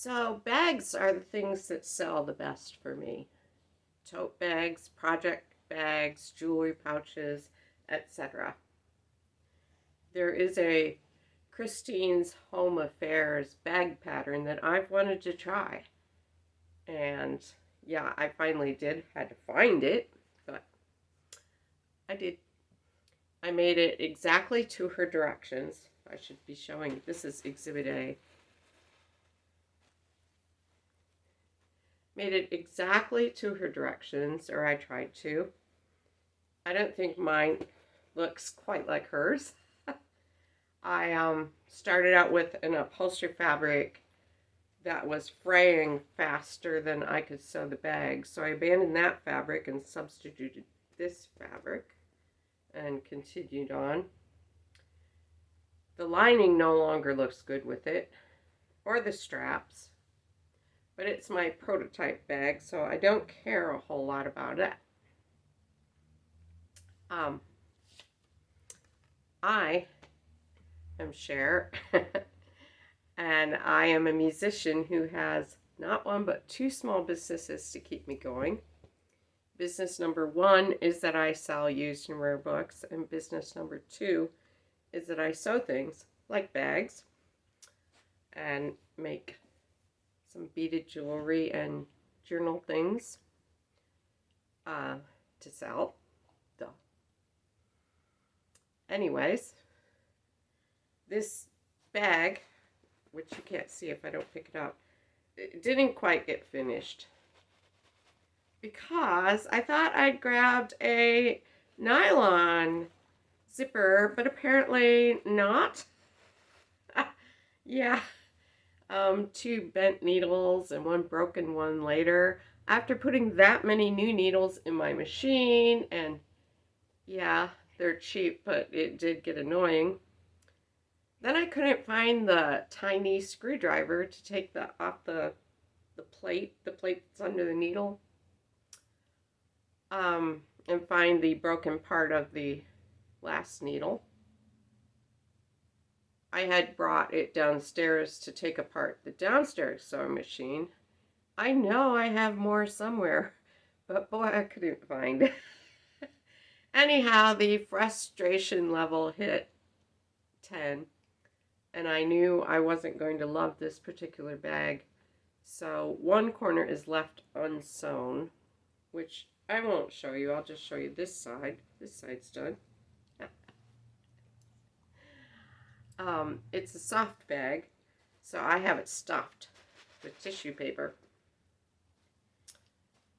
So bags are the things that sell the best for me. Tote bags, project bags, jewelry pouches, etc. There is a Christine's Home Affairs bag pattern that I've wanted to try. And yeah, I finally did. Had to find it, but I did. I made it exactly to her directions. I should be showing. This is Exhibit A. Made it exactly to her directions, or I tried to. I don't think mine looks quite like hers. I started out with an upholstery fabric that was fraying faster than I could sew the bag. So I abandoned that fabric and substituted this fabric and continued on. The lining no longer looks good with it, or the straps, but it's my prototype bag, so I don't care a whole lot about it. I am Cher, and I am a musician who has not one but two small businesses to keep me going. Business number one is that I sell used and rare books, and business number two is that I sew things like bags and make some beaded jewelry and journal things to sell. Duh. Anyways, this bag, which you can't see if I don't pick it up, it didn't quite get finished because I thought I'd grabbed a nylon zipper, but apparently not. Yeah, two bent needles and one broken one later. After putting that many new needles in my machine, and yeah, they're cheap, but it did get annoying. Then I couldn't find the tiny screwdriver to take off the plate that's under the needle, and find the broken part of the last needle. I had brought it downstairs to take apart the downstairs sewing machine. I know I have more somewhere, but boy, I couldn't find it. Anyhow, the frustration level hit 10, and I knew I wasn't going to love this particular bag. So one corner is left unsewn, which I won't show you. I'll just show you this side. This side's done. It's a soft bag, so I have it stuffed with tissue paper.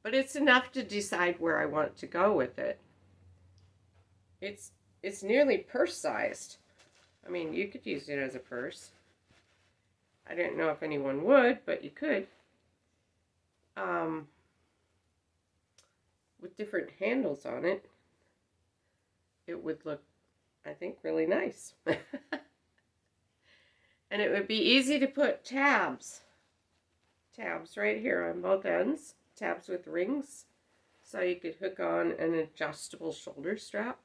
But it's enough to decide where I want to go with it. It's nearly purse-sized. I mean, you could use it as a purse. I don't know if anyone would, but you could. With different handles on it, it would look, I think, really nice. And it would be easy to put tabs right here on both ends, tabs with rings, so you could hook on an adjustable shoulder strap.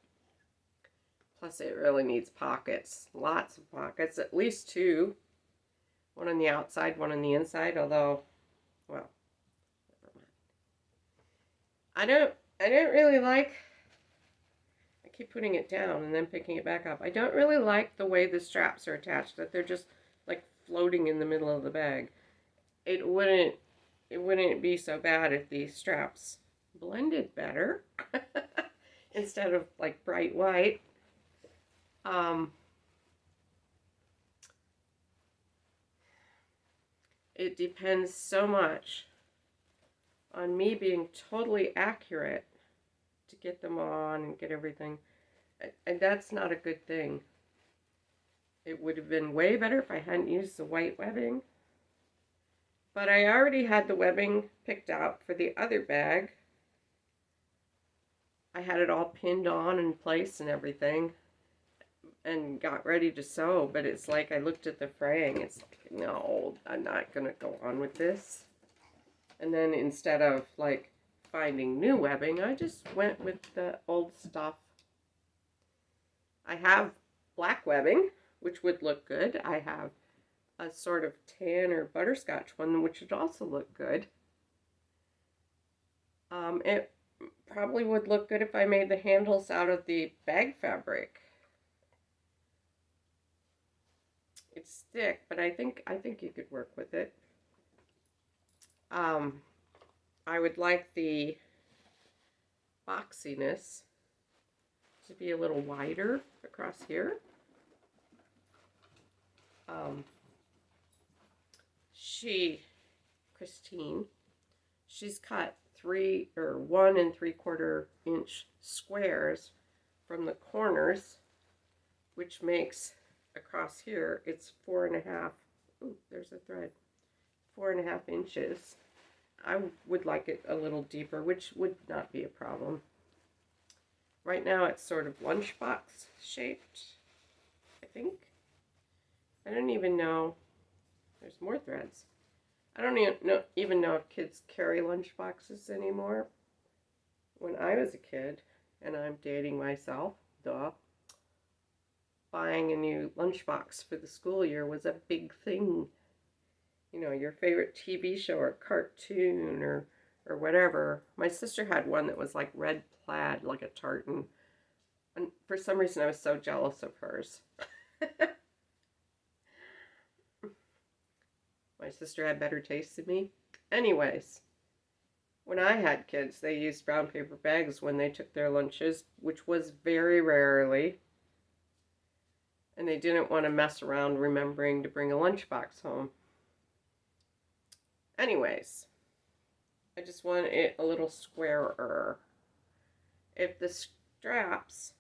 Plus it really needs pockets, lots of pockets, at least two, one on the outside, one on the inside, although, well, never mind. I don't really like, I keep putting it down and then picking it back up. I don't really like the way the straps are attached, that they're just like floating in the middle of the bag. It wouldn't be so bad if these straps blended better instead of like bright white. It depends so much on me being totally accurate to get them on and get everything, and that's not a good thing. It would have been way better if I hadn't used the white webbing, but I already had the webbing picked out for the other bag. I had it all pinned on in place and everything and got ready to sew, but it's like I looked at the fraying. It's like, no, I'm not going to go on with this. And then instead of like finding new webbing, I just went with the old stuff. I have black webbing, which would look good. I have a sort of tan or butterscotch one, which would also look good. It probably would look good if I made the handles out of the bag fabric. It's thick, but I think you could work with it. I would like the boxiness to be a little wider across here. Christine, she's cut 1 3/4 inch squares from the corners, which makes across here it's 4.5. Ooh, there's a thread. 4.5 inches. I would like it a little deeper, which would not be a problem. Right now it's sort of lunchbox shaped, I think. I don't even know. There's more threads. I don't even know if kids carry lunchboxes anymore. When I was a kid, and I'm dating myself, duh, buying a new lunchbox for the school year was a big thing. You know, your favorite TV show or cartoon or whatever. My sister had one that was like red plaid, like a tartan. And for some reason, I was so jealous of hers. My sister had better taste than me. Anyways, when I had kids, they used brown paper bags when they took their lunches, which was very rarely. And they didn't want to mess around remembering to bring a lunchbox home. Anyways, I just want it a little squarer. If the straps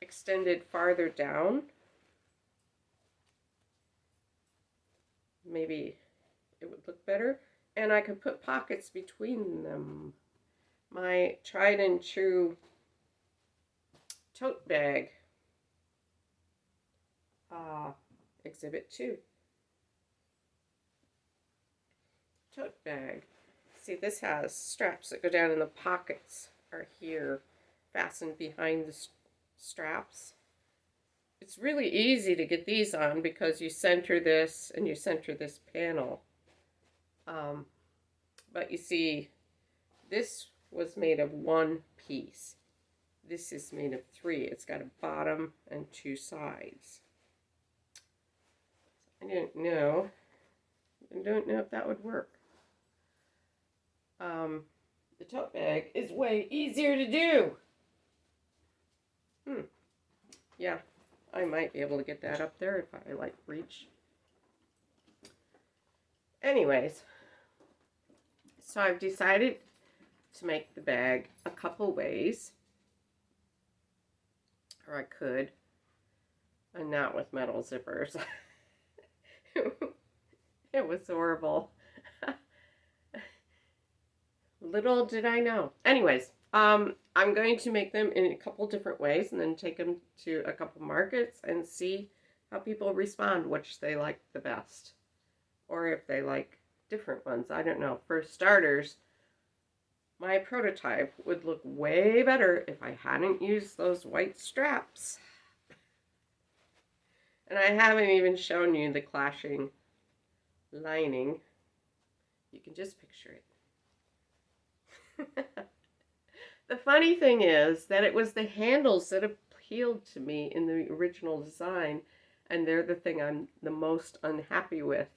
extended farther down, maybe it would look better. And I could put pockets between them. My tried and true tote bag, Exhibit 2. Tote bag. See, this has straps that go down, and the pockets are here, fastened behind the straps. It's really easy to get these on because you center this and you center this panel. But you see, this was made of 1 piece. This is made of 3. It's got a bottom and 2 sides. I don't know if that would work. The tote bag is way easier to do. Yeah, I might be able to get that up there if I like reach. Anyways, so I've decided to make the bag a couple ways. Or I could. And not with metal zippers. It was horrible. Little did I know. Anyways, I'm going to make them in a couple different ways and then take them to a couple markets and see how people respond, which they like the best. Or if they like different ones. I don't know. For starters, my prototype would look way better if I hadn't used those white straps. And I haven't even shown you the clashing lining. You can just picture it. The funny thing is that it was the handles that appealed to me in the original design, and they're the thing I'm the most unhappy with.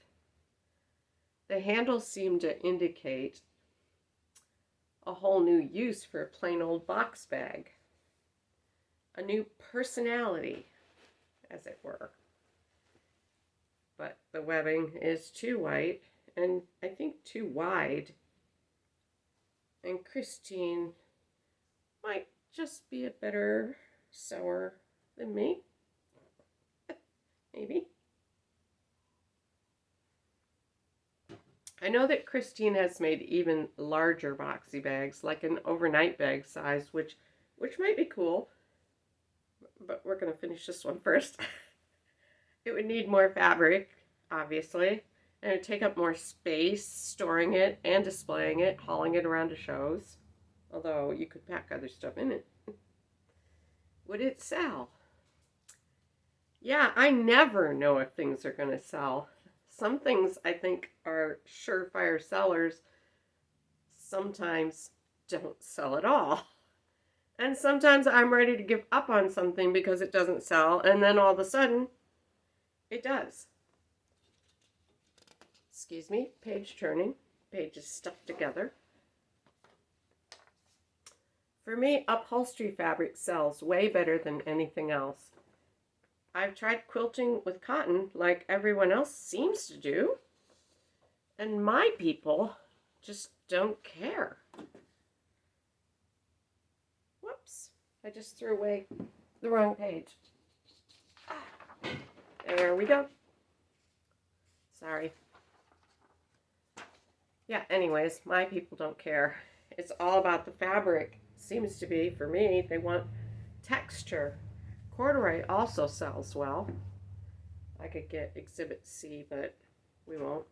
The handles seem to indicate a whole new use for a plain old box bag. A new personality, as it were. But the webbing is too white, and I think too wide. And Christine might just be a better sewer than me. Maybe. I know that Christine has made even larger boxy bags, like an overnight bag size, which might be cool. But we're going to finish this one first. It would need more fabric, obviously. And it would take up more space storing it and displaying it, hauling it around to shows. Although you could pack other stuff in it. Would it sell? Yeah, I never know if things are going to sell. Some things I think are surefire sellers sometimes don't sell at all. And sometimes I'm ready to give up on something because it doesn't sell, and then all of a sudden, it does. Excuse me, page turning, pages stuck together. For me, upholstery fabric sells way better than anything else. I've tried quilting with cotton like everyone else seems to do, and my people just don't care. Whoops, I just threw away the wrong page. There we go. Sorry. Yeah, anyways, my people don't care. It's all about the fabric. Seems to be, for me, they want texture. Corduroy also sells well. I could get Exhibit C, but we won't.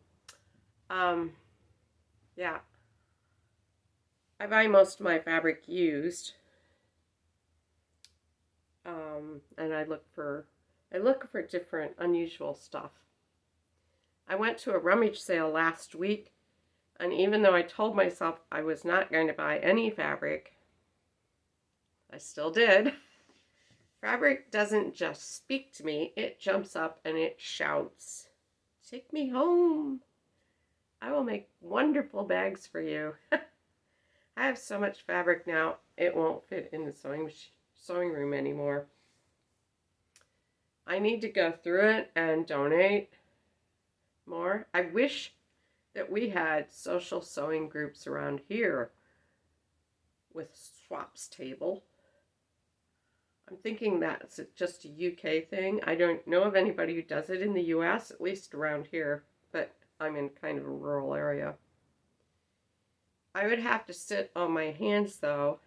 Yeah. I buy most of my fabric used. And I look for different unusual stuff. I went to a rummage sale last week, and even though I told myself I was not going to buy any fabric, I still did. Fabric doesn't just speak to me, it jumps up and it shouts, "Take me home. I will make wonderful bags for you." I have so much fabric now, it won't fit in the sewing room anymore. I need to go through it and donate more. I wish that we had social sewing groups around here with swaps table. I'm thinking that's just a UK thing. I don't know of anybody who does it in the US, at least around here, but I'm in kind of a rural area. I would have to sit on my hands, though,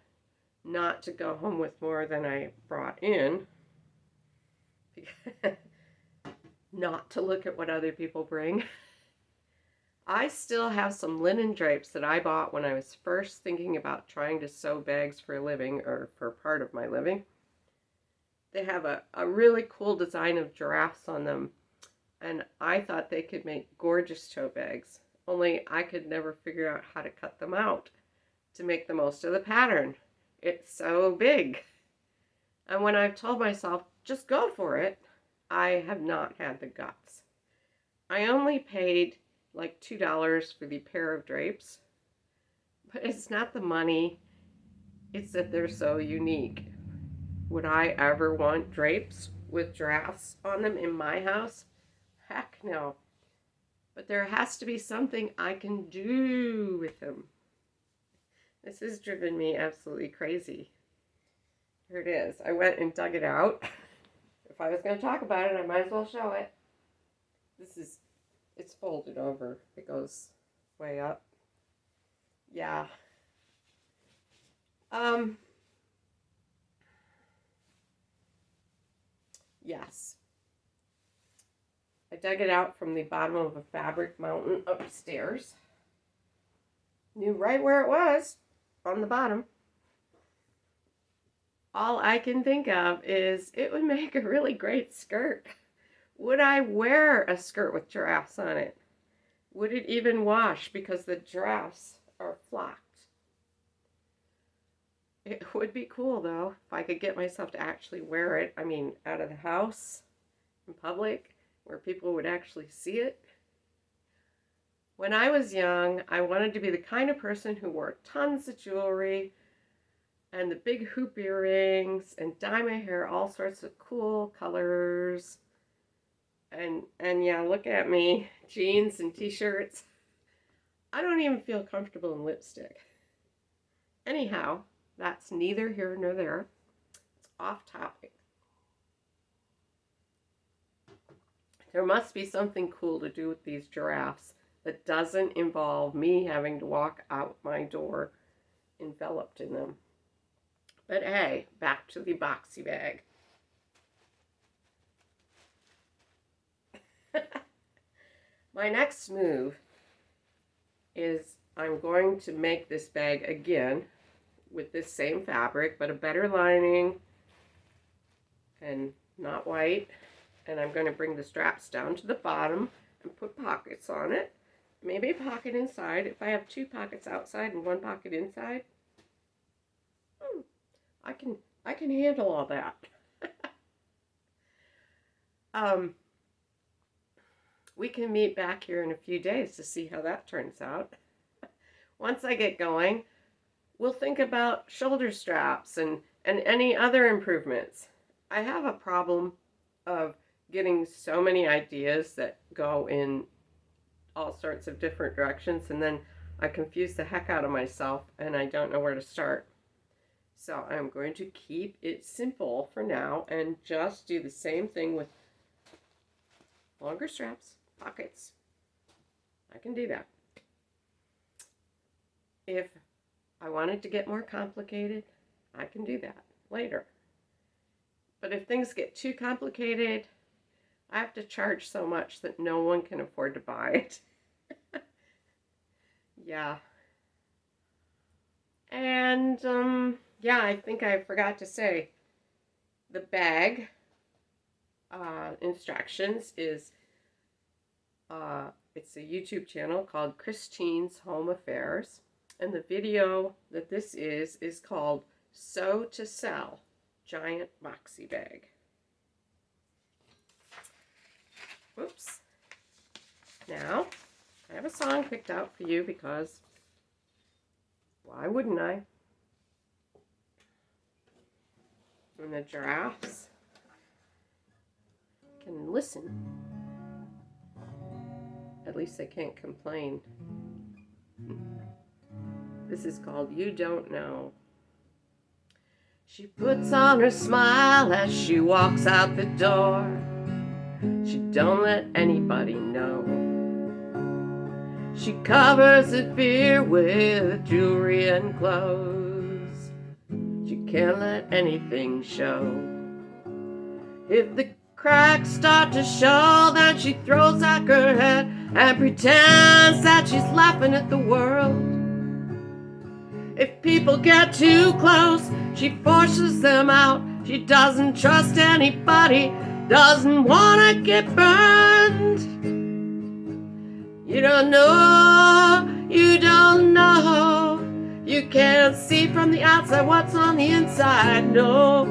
not to go home with more than I brought in. Not to look at what other people bring. I still have some linen drapes that I bought when I was first thinking about trying to sew bags for a living, or for part of my living. They have a really cool design of giraffes on them, and I thought they could make gorgeous tote bags, only I could never figure out how to cut them out to make the most of the pattern. It's so big. And when I've told myself, just go for it, I have not had the guts. I only paid like $2 for the pair of drapes, but it's not the money, it's that they're so unique. Would I ever want drapes with giraffes on them in my house? Heck no. But there has to be something I can do with them. This has driven me absolutely crazy. Here it is. I went and dug it out. If I was going to talk about it, I might as well show it. It's folded over. It goes way up. Yeah. Yes. I dug it out from the bottom of a fabric mountain upstairs. Knew right where it was, on the bottom. All I can think of is it would make a really great skirt. Would I wear a skirt with giraffes on it? Would it even wash because the giraffes are flocked? It would be cool, though, if I could get myself to actually wear it. I mean, out of the house, in public, where people would actually see it. When I was young, I wanted to be the kind of person who wore tons of jewelry and the big hoop earrings and dye my hair all sorts of cool colors. And yeah, look at me, jeans and t-shirts. I don't even feel comfortable in lipstick. Anyhow, that's neither here nor there. It's off topic. There must be something cool to do with these giraffes that doesn't involve me having to walk out my door enveloped in them. But hey, back to the boxy bag. My next move is I'm going to make this bag again with this same fabric, but a better lining and not white. And I'm going to bring the straps down to the bottom and put pockets on it. Maybe a pocket inside. If I have 2 pockets outside and 1 pocket inside, I can handle all that. We can meet back here in a few days to see how that turns out. Once I get going, we'll think about shoulder straps and any other improvements. I have a problem of getting so many ideas that go in all sorts of different directions, and then I confuse the heck out of myself and I don't know where to start. So I'm going to keep it simple for now and just do the same thing with longer straps, pockets. I can do that. If I wanted to get more complicated, I can do that later. But if things get too complicated, I have to charge so much that no one can afford to buy it. Yeah. And, yeah, I think I forgot to say, the bag instructions is, it's a YouTube channel called Christine's Home Affairs. And the video that this is called Sew to Sell Giant Maxi Bag. Whoops. Now, I have a song picked out for you because why wouldn't I? And the giraffes can listen. At least they can't complain. This is called You Don't Know. She puts on her smile as she walks out the door. She don't let anybody know. She covers her fear with jewelry and clothes. She can't let anything show. If the cracks start to show, then she throws back her head and pretends that she's laughing at the world. If people get too close, she forces them out. She doesn't trust anybody, doesn't want to get burned. You don't know, you don't know. You can't see from the outside what's on the inside, no.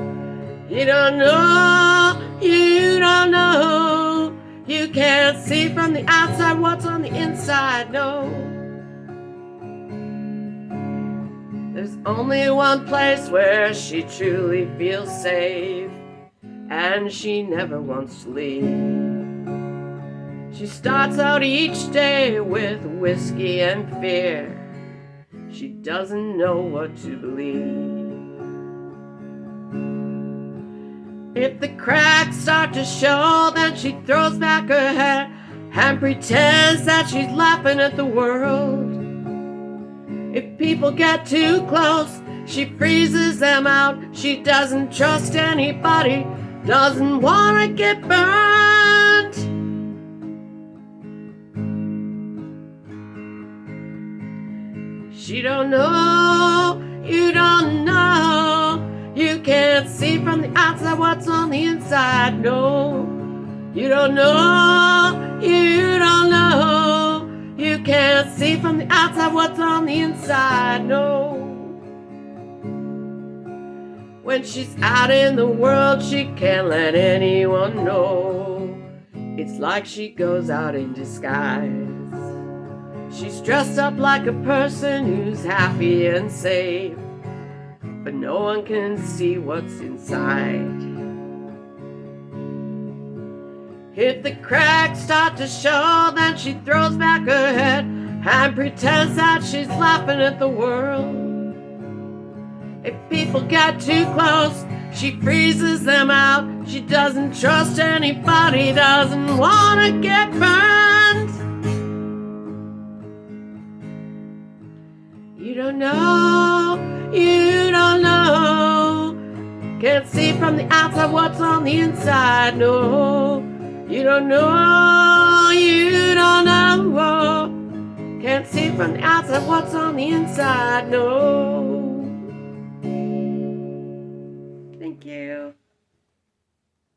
You don't know, you don't know. You can't see from the outside what's on the inside, no. There's only one place where she truly feels safe, and she never wants to leave. She starts out each day with whiskey and fear. She doesn't know what to believe. If the cracks start to show, then she throws back her head and pretends that she's laughing at the world. If people get too close, she freezes them out. She doesn't trust anybody, doesn't want to get burned. She don't know, you don't know. You can't see from the outside what's on the inside, no. You don't know, you don't know. You can't see from the outside what's on the inside, no. When she's out in the world, she can't let anyone know. It's like she goes out in disguise. She's dressed up like a person who's happy and safe, but no one can see what's inside. If the cracks start to show, then she throws back her head and pretends that she's laughing at the world. If people get too close, she freezes them out. She doesn't trust anybody, doesn't want to get burned. You don't know, you don't know. Can't see from the outside what's on the inside, no. You don't know, you don't know. Can't see from the outside what's on the inside, no. Thank you.